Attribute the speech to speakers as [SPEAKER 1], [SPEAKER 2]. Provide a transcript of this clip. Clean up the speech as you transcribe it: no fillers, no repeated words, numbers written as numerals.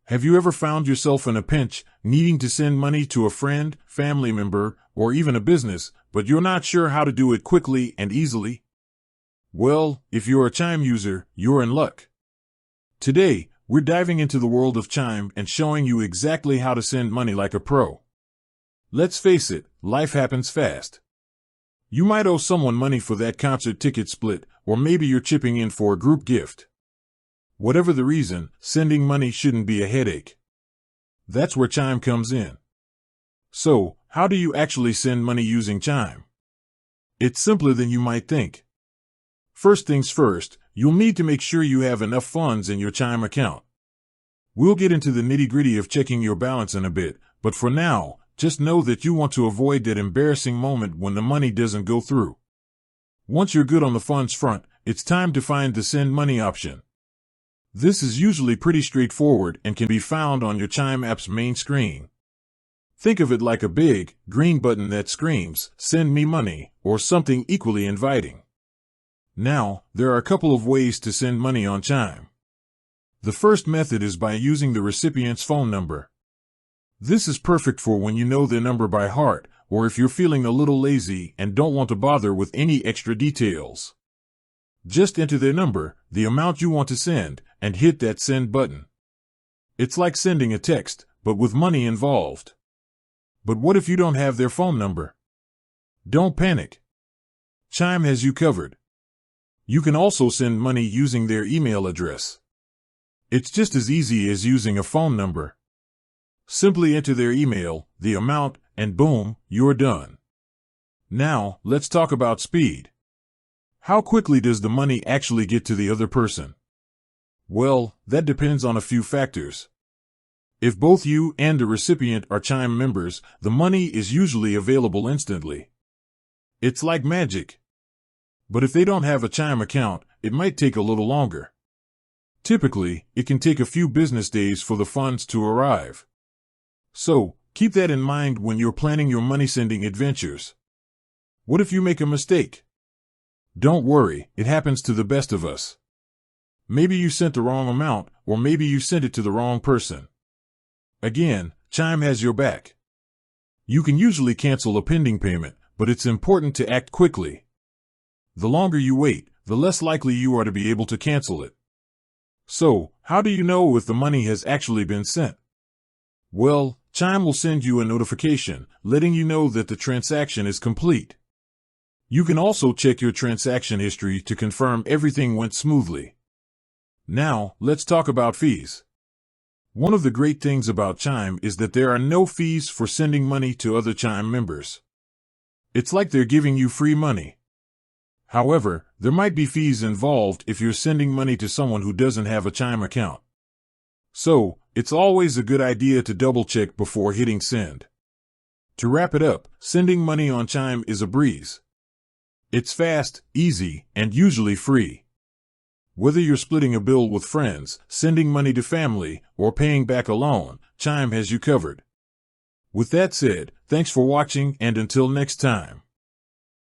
[SPEAKER 1] Have you ever found yourself in a pinch, needing to send money to a friend, family member, or even a business, but you're not sure how to do it quickly and easily? Well, if you're a Chime user, you're in luck. Today, we're diving into the world of Chime and showing you exactly how to send money like a pro. Let's face it, life happens fast. You might owe someone money for that concert ticket split, or maybe you're chipping in for a group gift. Whatever the reason, sending money shouldn't be a headache. That's where Chime comes in. So, how do you actually send money using Chime? It's simpler than you might think. First things first, you'll need to make sure you have enough funds in your Chime account. We'll get into the nitty-gritty of checking your balance in a bit, but for now, just know that you want to avoid that embarrassing moment when the money doesn't go through. Once you're good on the funds front, it's time to find the send money option. This is usually pretty straightforward and can be found on your Chime app's main screen. Think of it like a big, green button that screams, "Send me money," or something equally inviting. Now, there are a couple of ways to send money on Chime. The first method is by using the recipient's phone number. This is perfect for when you know their number by heart, or if you're feeling a little lazy and don't want to bother with any extra details. Just enter their number, the amount you want to send, and hit that send button. It's like sending a text, but with money involved. But what if you don't have their phone number? Don't panic. Chime has you covered. You can also send money using their email address. It's just as easy as using a phone number. Simply enter their email, the amount, and boom, you're done. Now, let's talk about speed. How quickly does the money actually get to the other person? Well, that depends on a few factors. If both you and the recipient are Chime members, the money is usually available instantly. It's like magic. But if they don't have a Chime account, it might take a little longer. Typically, it can take a few business days for the funds to arrive. So, keep that in mind when you're planning your money-sending adventures. What if you make a mistake? Don't worry, it happens to the best of us. Maybe you sent the wrong amount, or maybe you sent it to the wrong person. Again, Chime has your back. You can usually cancel a pending payment, but it's important to act quickly. The longer you wait, the less likely you are to be able to cancel it. So, how do you know if the money has actually been sent? Well, Chime will send you a notification, letting you know that the transaction is complete. You can also check your transaction history to confirm everything went smoothly. Now, let's talk about fees. One of the great things about Chime is that there are no fees for sending money to other Chime members. It's like they're giving you free money. However, there might be fees involved if you're sending money to someone who doesn't have a Chime account. So, it's always a good idea to double-check before hitting send. To wrap it up, sending money on Chime is a breeze. It's fast, easy, and usually free. Whether you're splitting a bill with friends, sending money to family, or paying back a loan, Chime has you covered. With that said, thanks for watching and until next time.